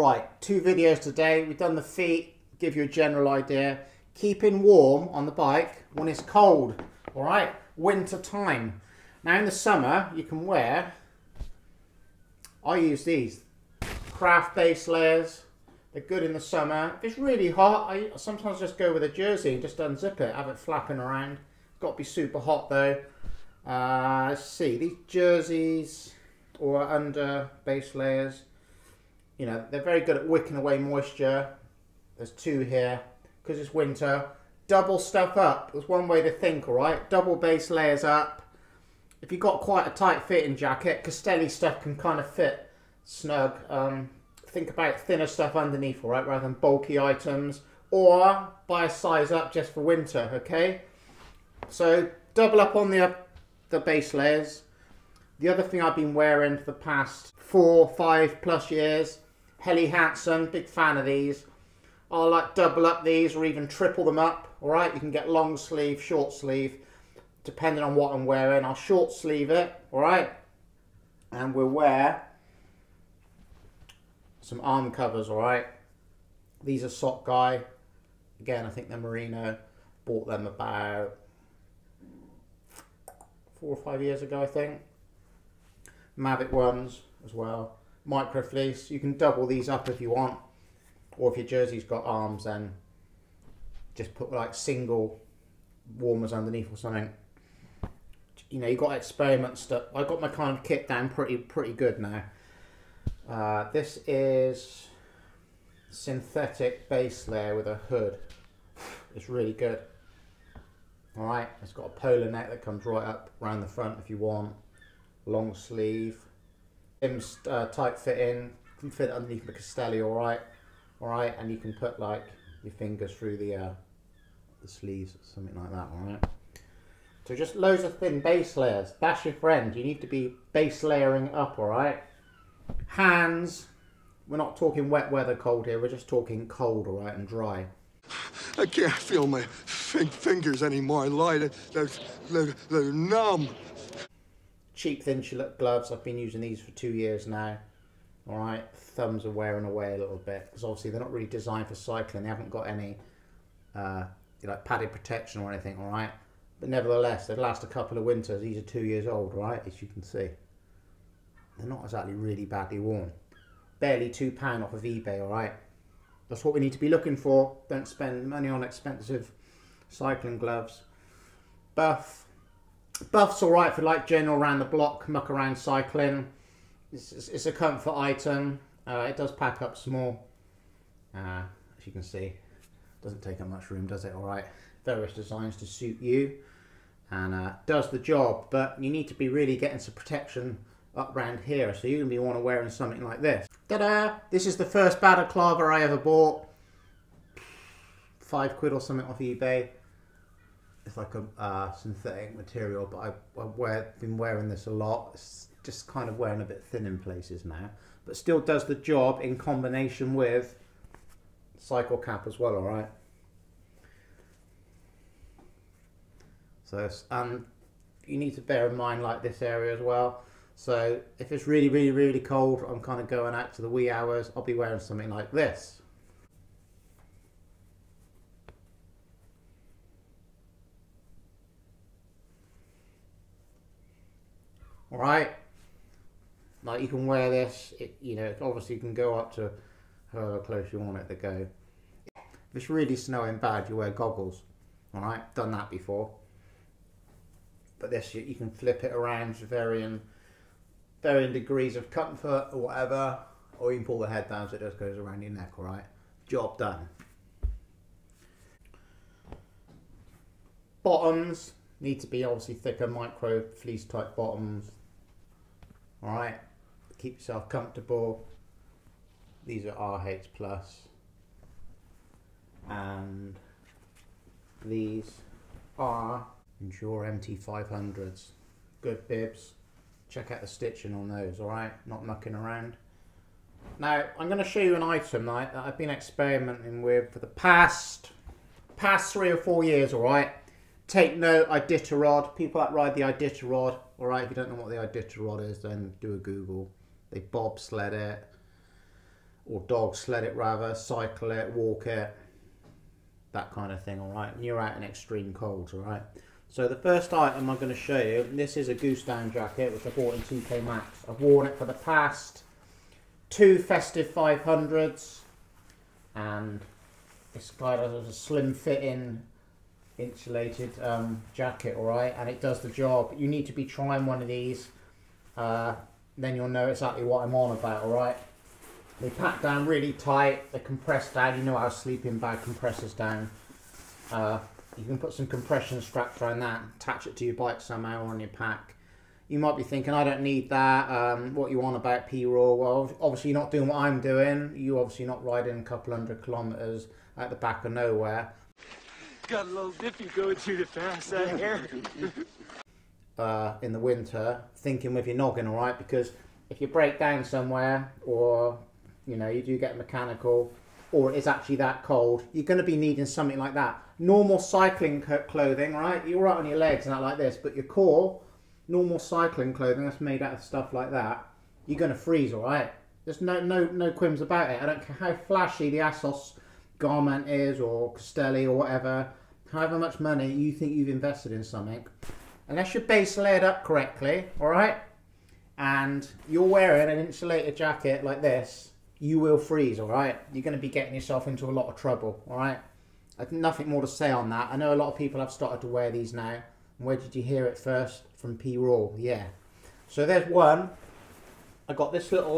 Right, 2 videos today. We've done the feet, give you a general idea. Keeping warm on the bike when it's cold, all right? Winter time. Now in the summer, you can wear, I use these, craft base layers. They're good in the summer. If it's really hot, I sometimes just go with a jersey and just unzip it, have it flapping around. It's got to be super hot though. Let's see, these jerseys or under base layers, you know, they're very good at wicking away moisture. There's 2 here because it's winter. Double stuff up. There's one way to think, all right? Double base layers up. If you've got quite a tight fitting jacket, Castelli stuff can kind of fit snug. Think about thinner stuff underneath, all right, rather than bulky items. Or buy a size up just for winter, okay? So double up on the base layers. The other thing I've been wearing for the past 4, 5 plus years, Helly Hansen, big fan of these. I'll like double up these or even triple them up, all right? You can get long sleeve, short sleeve, depending on what I'm wearing. I'll short sleeve it, all right? And we'll wear some arm covers, all right? These are Sock Guy. Again, I think they're merino. Bought them about 4 or 5 years ago, I think. Mavic ones as well. Micro fleece. You can double these up if you want. Or if your jersey's got arms, then just put like single warmers underneath or something. You know, you got to experiment stuff. I got my kind of kit down pretty good now. This is synthetic base layer with a hood. It's really good. All right, it's got a polar neck that comes right up around the front if you want. Long sleeve, tight fitting. You can fit it underneath the Castelli, all right. All right, and you can put like your fingers through the sleeves, something like that. All right. So just loads of thin base layers. That's your friend. You need to be base layering up. All right. Hands. We're not talking wet weather cold here. We're just talking cold, all right, and dry. I can't feel my fingers anymore. They're numb. Cheap thin gloves. I've been using these for 2 years now. All right, thumbs are wearing away a little bit because obviously they're not really designed for cycling. They haven't got any like padded protection or anything. All right, but nevertheless, they last a couple of winters. These are 2 years old, right? As you can see, they're not exactly really badly worn. Barely £2 off of eBay. All right. That's what we need to be looking for. Don't spend money on expensive cycling gloves. Buff's alright for like general around the block, muck around cycling. It's a comfort item. It does pack up small. As you can see, doesn't take up much room, does it? Alright. Various designs to suit you. And does the job. But you need to be really getting some protection up around here. So you're going to be want to wearing something like this. Ta-da! This is the first balaclava I ever bought. £5 or something off eBay. It's like a synthetic material, but I've been wearing this a lot. It's just kind of wearing a bit thin in places now, but still does the job in combination with cycle cap as well. All right. So you need to bear in mind like this area as well. So if it's really cold, I'm kind of going out to the wee hours, I'll be wearing something like this. All right, like you can wear this, you know, obviously you can go up to however close you want it to go. If it's really snowing bad, you wear goggles. All right, done that before. But this, you can flip it around to varying degrees of comfort or whatever, or you can pull the head down so it just goes around your neck. All right, job done. Bottoms need to be obviously thicker, micro fleece type bottoms. All right, keep yourself comfortable. These are RH Plus, and these are Endure MT500s. Good bibs. Check out the stitching on those. All right, not mucking around. Now I'm going to show you an item that I've been experimenting with for the past 3 or 4 years. All right. Take note, Iditarod. People that ride the Iditarod, all right, if you don't know what the Iditarod is, then do a Google. They bobsled it. or dog sled it rather, cycle it, walk it, that kind of thing, all right, when you're out in extreme colds, all right. So the first item I'm going to show you, this is a goose down jacket, which I bought in TK Maxx. I've worn it for the past 2 festive 500s, and it's got a slim fitting insulated jacket, all right, and it does the job. You need to be trying one of these, then you'll know exactly what I'm on about, all right. They pack down really tight, they compress down. You know how a sleeping bag compresses down. You can put some compression straps around that, attach it to your bike somehow or on your pack. You might be thinking, I don't need that, what you want about P-Raw? Well, obviously you're not doing what I'm doing. You're obviously not riding a couple 100 kilometres at the back of nowhere. Got a little dippy going through the fast out here. In the winter, thinking with your noggin, all right? Because if you break down somewhere, or you know, you do get mechanical, or it's actually that cold, you're going to be needing something like that. Normal cycling clothing, right? You're right on your legs and that like this, but your core, normal cycling clothing that's made out of stuff like that, you're going to freeze, all right? There's no quims about it. I don't care how flashy the Asos garment is, or Castelli, or whatever, however much money you think you've invested in something, unless your base layered up correctly, all right, and you're wearing an insulated jacket like this, you will freeze, all right? You're going to be getting yourself into a lot of trouble, all right? I've nothing more to say on that. I know a lot of people have started to wear these now. Where did you hear it first? From P-Raw, yeah. So there's one. I got this little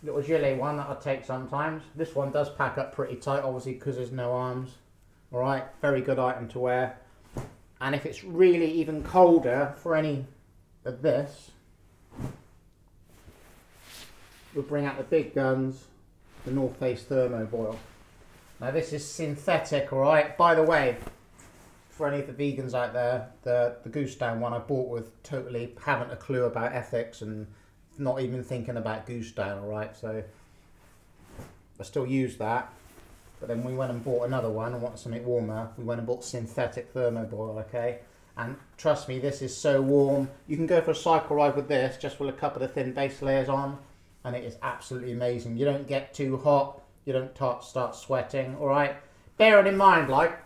gilet one that I take sometimes. This one does pack up pretty tight, obviously, because there's no arms. All right, very good item to wear. And if it's really even colder for any of this, we'll bring out the big guns, the North Face Thermoboil. Now this is synthetic, all right? By the way, for any of the vegans out there, the goose down one I bought with totally haven't a clue about ethics and not even thinking about goose down, all right? So I still use that. But then we went and bought another one and wanted something warmer. We went and bought synthetic Thermoboil, okay? And trust me, this is so warm. You can go for a cycle ride with this, just with a couple of thin base layers on, and it is absolutely amazing. You don't get too hot, you don't start sweating, all right? Bearing in mind, like,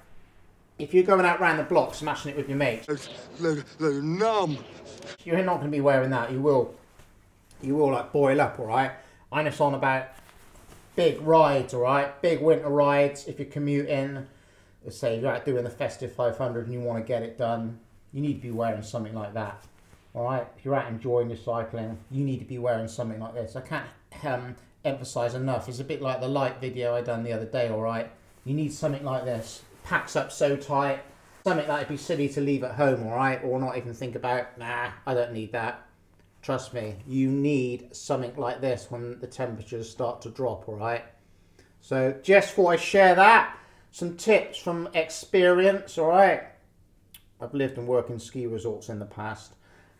if you're going out round the block smashing it with your mates, They're numb. you're not going to be wearing that. You will like boil up, all right? I'm just on about big rides, all right? Big winter rides. If you're commuting, let's say you're out doing the festive 500 and you want to get it done, you need to be wearing something like that, all right? If you're out enjoying your cycling, you need to be wearing something like this. I can't emphasize enough. It's a bit like the light video I done the other day, all right? You need something like this. Packs up so tight. Something that would be silly to leave at home, all right? Or not even think about, nah, I don't need that. Trust me, you need something like this when the temperatures start to drop, all right? So just thought I'd share that. Some tips from experience, all right? I've lived and worked in ski resorts in the past.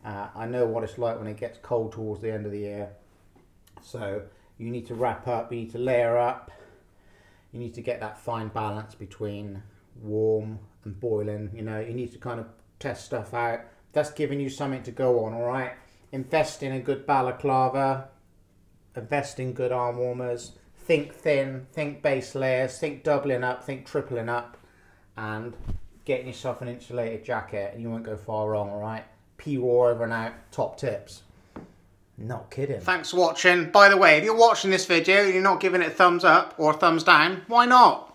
I know what it's like when it gets cold towards the end of the year. So you need to wrap up, you need to layer up. You need to get that fine balance between warm and boiling. You know, you need to kind of test stuff out. That's giving you something to go on, all right? Invest in a good balaclava. Invest in good arm warmers. Think thin, think base layers, think doubling up, think tripling up, and getting yourself an insulated jacket, and you won't go far wrong, all right? P-Raw over and out, top tips. Not kidding. Thanks for watching. By the way, if you're watching this video and you're not giving it a thumbs up or a thumbs down, why not?